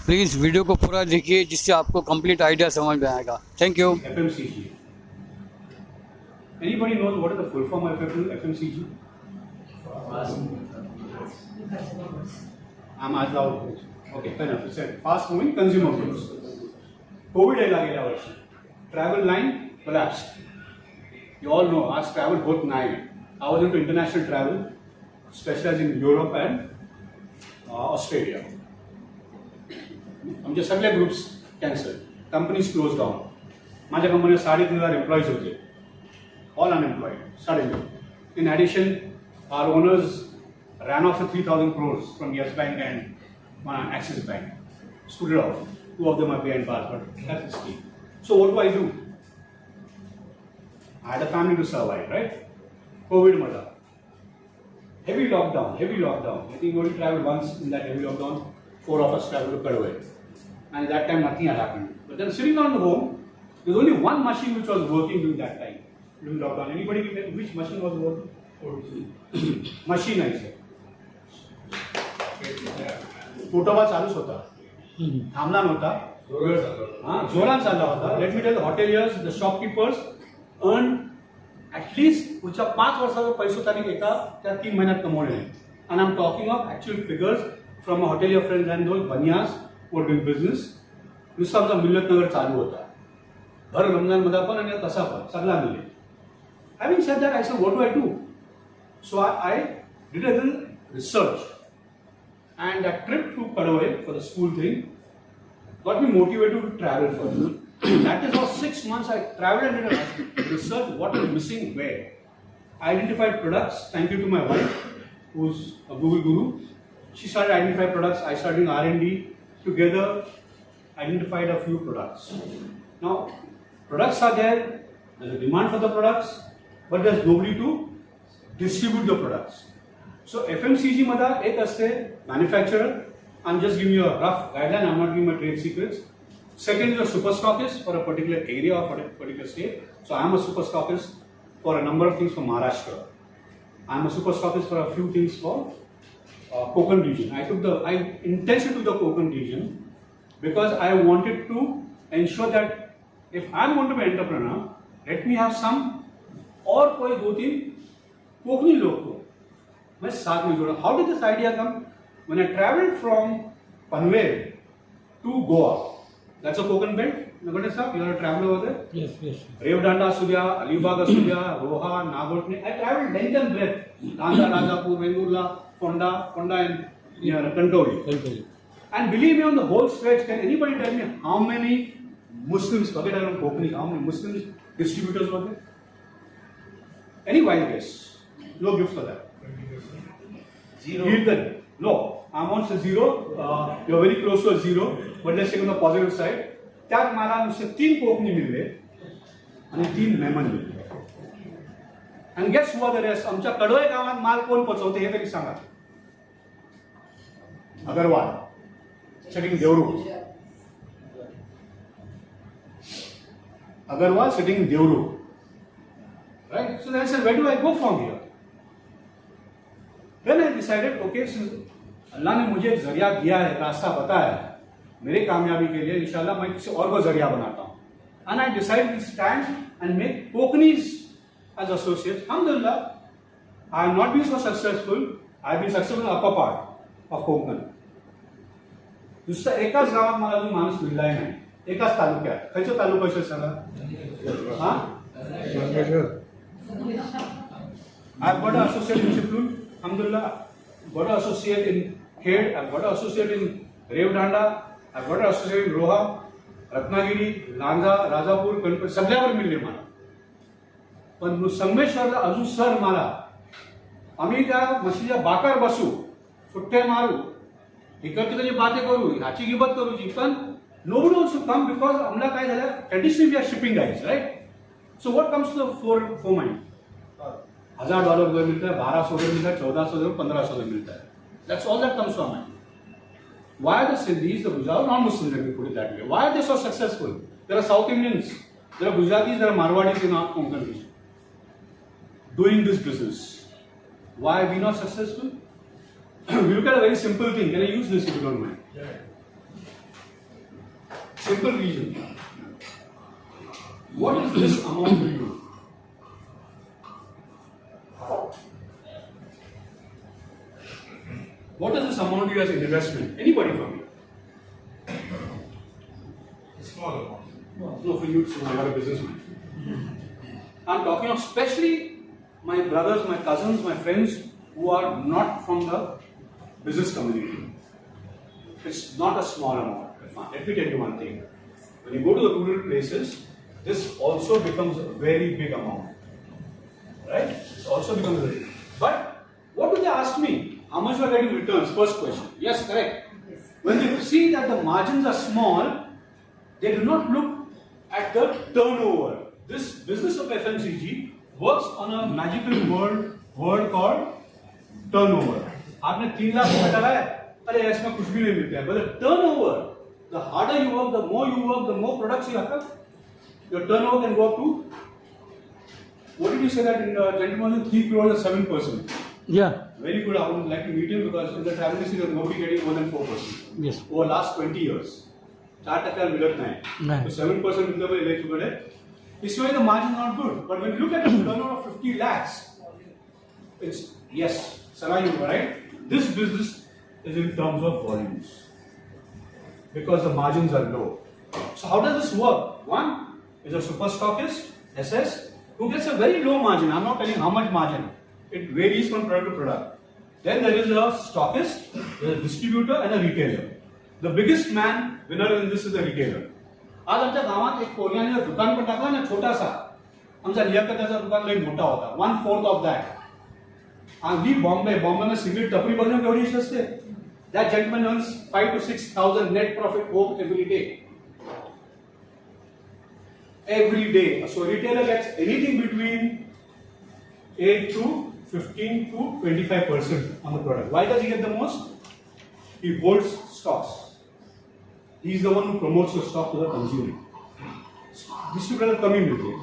Please video को पूरा देखिए जिससे आपको कंप्लीट आइडिया समझ में आएगा। Thank you. FMCG. Anybody knows what is the full form of FMCG? I'm as loud. Okay, fair enough. It's a fast-moving consumer goods. COVID आला गेल्या वर्षी. Travel line collapsed. You all know, आज travel होत नाही. I was into international travel, specialized in Europe and Australia. आमचे सगळे groups cancel, companies close down. माझ्या कंपनीत 3,500 एम्प्लॉईज होते, all unemployed, 3,500. In addition, our owners ran off 3,000 crores from Yes Bank and Axis Bank. Stood it off. 2 of them are behind bars, but that's the scheme. So what do? I had a family to survive, right? COVID mada. Heavy lockdown. I think we only traveled once in that heavy lockdown. 4 of us traveled to Kadawai. And at that time nothing had happened. But then sitting down at home, there was only one machine which was working during that time, during lockdown. Anybody can tell which machine was working? Machine, I said. पोटोबा चालूच होता, थांबला नव्हता, जोरात चालला होता. Let me tell the hoteliers, the shopkeepers earn at least पुढच्या 5 वर्षाचा पैसे त्यांनी एका त्या 3 महिन्यात कमवले. And I am talking of actual figures from a hotelier friends and those Banias were doing business. नुसता आमचा मिल्लतनगर चालू होता, भर रमजानमध्ये पण आणि तसा पण सगळा मिळेल. Having said that I said what do I do? So I did a little research. And that trip to Kadawai for the school thing got me motivated to travel further. That is for 6 months I traveled and did a research what was missing where. I identified products. Thank you to my wife, who's a Google guru. She started identifying products. I started doing R&D. Together, identified a few products. Now, products are there. There's a demand for the products, but there's nobody to distribute the products. So FMCG मध्ये एक असते manufacturer. I'm just giving you a rough guideline. I'm not giving my trade secrets. Second is a super stockist for a particular area or for a particular state. So I'm a super stockist for a number of things for Maharashtra. I'm a super stockist for a few things for Konkan region. I intentionally took the Konkan region because I wanted to ensure that if I'm going to be an entrepreneur, let me have some और कोई 2-3 कोकणी लोग को मैं साथ में जोड़ा. How did this idea come? When I traveled from Panvel to Goa, that's a Konkan belt. Nagade sir, you are a traveler over there. Yes. Revdanda Asudya, Alibag Asudya, Roha, Nagorne. I traveled length and breadth. Ranja, Rajapur, Vengurla, Fonda, and Kantori. And believe me, on the whole stretch, can anybody tell me how many Muslims, forget about Konkani, how many Muslims distributors were there? Any wild guess? No gift for that. Zero. No, I won't say zero. You're very close to a zero, but let's take on the positive side. त्यात मला नुसते 3 कोकणी मिळले आणि 3 मेहमान मिळले. आणि guess हुआ the rest. आमच्या कडवय गावात माल कोण पोचवते हे तरी सांगा. अगरवाल, सिटिंग देवरू. अगरवाल सिटिंग देवरू. Right? So then I said, where do I go from here? Then I decided, okay, अल्लाह ने मुझे एक जरिया दिया है, रास्ता बताया है मेरे कामयाबी के लिए. इंशाल्लाह मैं किसी और को जरिया बनाता हूँ. And I decided to stand and make Kokanis as associates. Alhamdulillah, I have not been so successful. I have been successful in the upper part of Konkan. नुसतं एकाच गावात मला अजून माणूस मिळलाय नाही, एकाच तालुक्यात. खयचं तालुका असेल सांगा? हा? I've got an associate in Chiplun, alhamdulillah. I've got an associate in Khed. I've got an associate in Revdanda. I've got an associate in Roha, Ratnagiri, Lanza, Rajapur, Kanpur. सगळ्यावर मिळले मला. पण संगमेश्वरला अजून सर मला आम्ही त्या मशीच्या बाकार बसू, सुट्ट्या मारू, इकडची त्याची बातें करू, ह्याची गिबत करूची, पण nobody wants to come because आम्हाला काय झालं, traditionally we are shipping guys, right? So what comes to the foremind? $1,000 उधर मिलता है, 1200 उधर मिलता है, 1400 उधर, 1500 उधर मिलता है. That's all that comes to our mind. Why are the Sindhis, the Gujarati, non-Muslims, let me put it that way, why are they so successful? There are South Indians, there are Gujaratis, there are Marwadis in our Konkan region doing this business. Why are we not successful? We look at a very simple thing. Can I use this if you don't mind? Simple reason. What is this amount to you? What is this amount to you as an investment? Anybody from you? Small amount. No, for you, it's not. You're a businessman. I'm talking of especially my brothers, my cousins, my friends who are not from the business community. It's not a small amount. Let me tell you one thing. When you go to the rural places, this also becomes a very big amount. Right? It also becomes very big. But what do they ask me? How much are getting returns? First question. Yes, correct. When they see that the margins are small, they do not look at the turnover. This business of FMCG works on a magical word called turnover. आपने 3 लाख रुपए डाला है, अरे इसमें कुछ भी नहीं मिलता है. But the turnover, the harder you work, the more products you have, your turnover can go up to, what did you say that in gentleman 3 crores or 7%? Yeah. Very good. I would like to meet him because in the travel industry there is nobody getting more than 4%. Yes. Over last 20 years. 4% मिलता है. नहीं. So 7% मिलता है ले चुके हैं. This way the margin is not good. But when you look at a turnover of 50 lakhs, it's yes, Sarai, you are right. This business is in terms of volumes because the margins are low. So how does this work? One is a super stockist, SS, who gets a very low margin. I'm not telling how much margin. It varies from product to product. Then there is a stockist, a distributor, and a retailer. The biggest man winner in this is the retailer. आज आमच्या गावात एक कोण्याने जर दुकान पण टाकला ना छोटासा, आमचा लियाकताचा दुकान लई मोठा होता. 1/4 of that. आणि बॉम्बे सिगरेट टपरी बघणं केवढी इच्छा असते. That gentleman earns 5,000 to 6,000 net profit home every day. Every day. So retailer gets anything between 8 to 15 to 25% on the product. Why does he get the most? He holds stocks. He is the one who promotes your stock to the consumer. Distributor coming with it.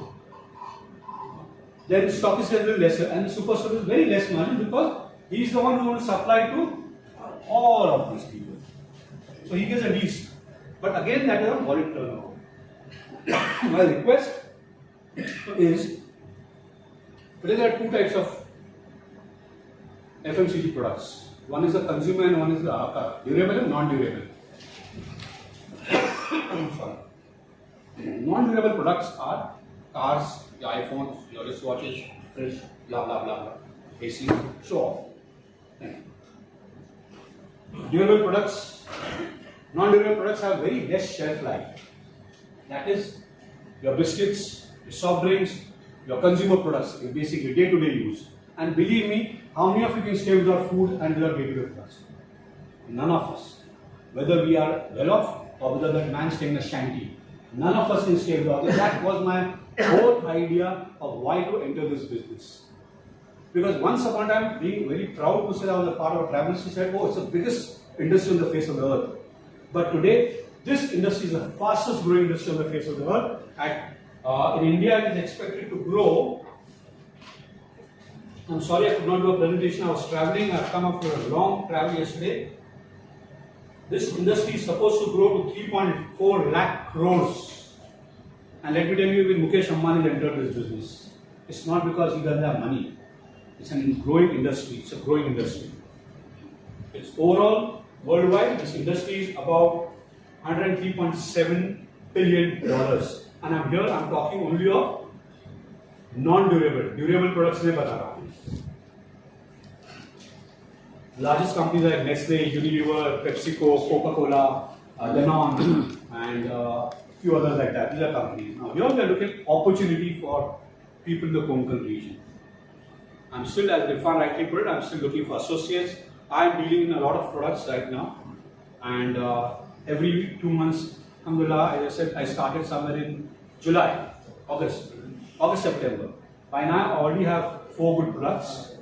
Then stock is a little lesser, and the super stock is very less margin because he is the one who will supply to all of these people. So he gets a least. But again, that is a volume turnover. My request is, today there are 2 types of FMCG products. One is the consumer and one is the durable and non-durable. Non-durable products are cars, your iPhones, your wristwatches, fridge, blah blah blah blah. AC, show off. Durable products, non-durable products have very less shelf life. That is your biscuits, your soft drinks, your consumer products, basically day-to-day use. And believe me, how many of you can stay without food and without day-to-day products? None of us. Whether we are well off or whether that man staying in a shanty, none of us can stay without it. That was my whole idea of why to enter this business. Because once upon a time, being very proud to say that I was a part of a travel industry, said, oh, it's the biggest industry on the face of the earth. But today, this industry is the fastest growing industry on the face of the earth. In India, it is expected to grow. I'm sorry I could not do a presentation. I was traveling. I've come up for a long travel yesterday. This industry is supposed to grow to 3.4 lakh crores. And let me tell you, when Mukesh Ambani entered this business, it's not because he doesn't have money. It's a growing industry. It's a growing industry. It's overall, worldwide, this industry is about $103.7 billion. And I'm here, I'm talking only of non-durable. Durable products mein bata raha hu. Largest companies like Nestle, Unilever, PepsiCo, Coca-Cola, Danone, and a few others like that. These are companies. Now, here we are looking at opportunity for people in the Konkan region. I'm still, as Irfan rightly put it, I'm still looking for associates. I'm dealing in a lot of products right now. And every 2 months, alhamdulillah, as I said, I started somewhere in July, August, September. By now, I already have 4 good products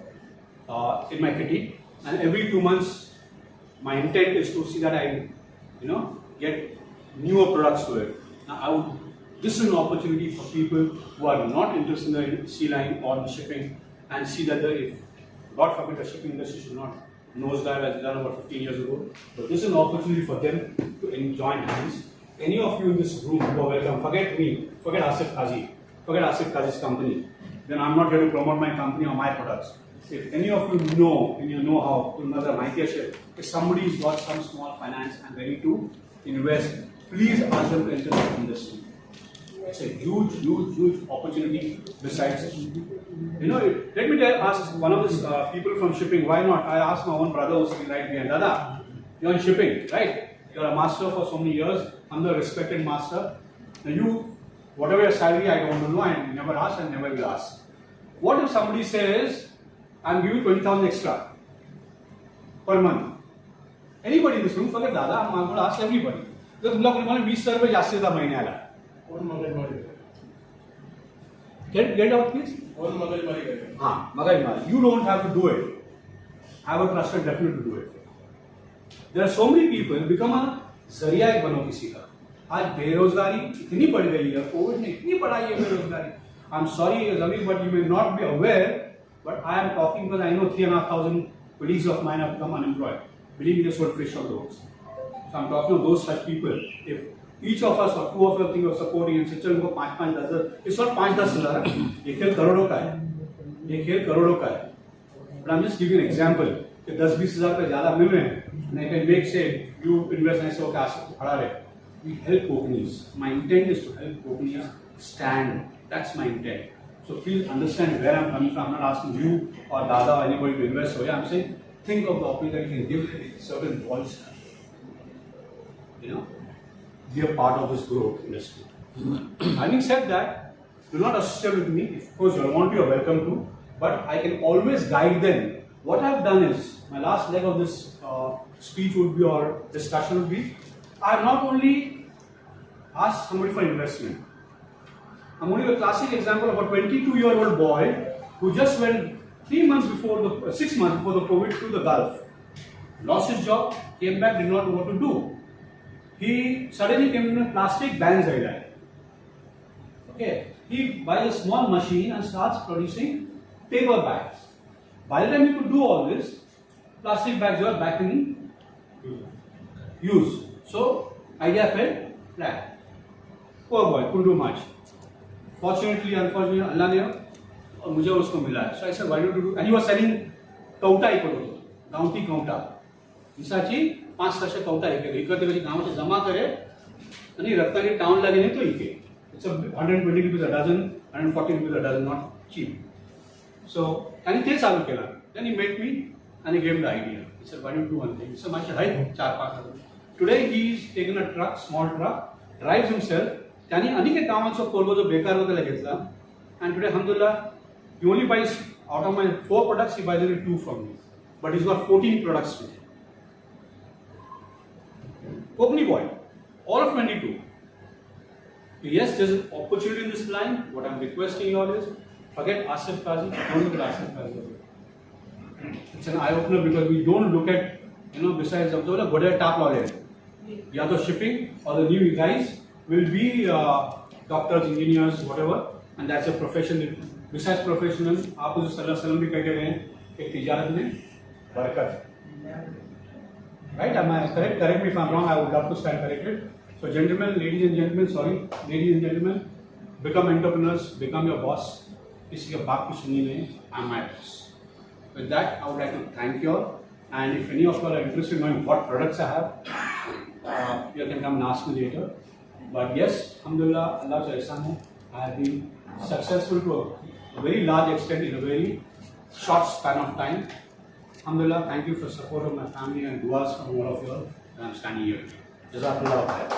in my kitty. And every 2 months, my intent is to see that I, get newer products to it. Now, this is an opportunity for people who are not interested in the sea line or the shipping and see that if, God forbid, the shipping industry should not nosedive as done about 15 years ago. But this is an opportunity for them to join hands any of you in this room who are welcome, forget me, forget Asif Kazi, forget Asif Kazi's company. Then I'm not here to promote my company or my products. If any of you know, in your know-how, if somebody's got some small finance and ready to invest, please ask them to enter the industry. It's a huge, huge, huge opportunity besides. You know, let me ask one of these people from shipping, why not? I asked my own brother who's sitting right behind, Dada, you're in shipping, right? You're a master for so many years. I'm the respected master. Now you, whatever your salary, I don't know, I never ask and never will ask. What if somebody says, I'm giving 20,000 extra per month? Anybody in this room, forget Dada, I'm going to ask everybody. Because तुमला कोणी मला 20,000 रुपये जास्त देता महिन्याला. Get out, please. You don't have to do it. Have a trusted definitely to do it. There are so many people become a जरिया एक बनो किसी का. आज बेरोजगारी इतनी बढ़ गई है, कोविड ने इतनी बढ़ाई है बेरोजगारी. I'm sorry, Zamir, but you may not be aware, but I am talking because I know 3,500 colleagues of mine have become unemployed. Believe me, they sold fish on the roads. So I'm talking to those such people. If each of us or two of us think of supporting and say, चलो 5-5, 10, it's not 5-10 हजार. ये खेल करोड़ों का है. ये खेल करोड़ों का है. But I'm just giving an example. कि 10-20 हजार पे ज़्यादा मिल रहे हैं. And I can make say you invest and say okay, आशा खड़ा रहे. We help companies. My intent is to help companies stand. That's my intent. So please understand where I'm coming from. I'm not asking you or Dada or anybody to invest. I'm saying think of the opportunity that you can give certain voice. You know, be a part of this growth industry. Having said that, do not associate with me. Of course, you want to, you're welcome to. But I can always guide them. What I've done is, my last leg of this speech would be, or discussion would be, I have not only asked somebody for investment. I'm only a classic example of a 22-year-old boy who just went 6 months before the COVID to the Gulf. Lost his job, came back, did not know what to do. He suddenly came in a plastic bands area. Okay, he buys a small machine and starts producing paper bags. By the time he could do all this, plastic bags were back in use. So, idea fell flat. Poor boy, couldn't do much. Fortunately, unfortunately, Allah ne और मुझे उसको मिला है. So I said, why don't you do? And he was selling कवटा इकडे होतो. गावठी कवटा. दिसाची 500 कवटा इकडे म्हणजे गावाचे जमा करे आणि रत्नागिरी टाउनला गेले तो इके. It's a 120 rupees a dozen, 140 rupees a dozen, not cheap. So, and he चालू केला. Then he met me and he gave me the idea. He said, why don't you do one thing? So माझे आहेत 4-5. Today he's taken a truck, small truck, drives himself. त्याने अनेक कामांचा पोरगो जो बेकार होता त्याला घेतला. And today, alhamdulillah, he only buys out of my 4 products, he buys only 2 from me. But he's got 14 products with him. Kopni boy, all of 22. Yes, there's an opportunity in this line. What I'm requesting you all is, forget Asif Kazi, don't look at Asif Kazi. It's an eye-opener because we don't look at, besides of the Godel tap already. The other shipping or the new guys will be doctors, engineers, whatever, and that's a profession. Besides professional, आप जो सल्लल्लाहु अलैहि वसल्लम भी कहते हैं एक तिजारत में बरकत. Right? Am I correct? Correct me if I'm wrong. I would love to stand corrected. So, gentlemen, ladies and gentlemen, become entrepreneurs, become your boss. किसी का बात कुछ सुनिए नहीं. I'm my boss. With that, I would like to thank you all. And if any of you are interested in knowing what products I have, you can come and ask me later. But yes, alhamdulillah, Allah's ihsan hai. I have been successful to a very large extent in a very short span of time. Alhamdulillah, thank you for support of my family and duas from all of you all. And I'm standing here. Jazakallah khair.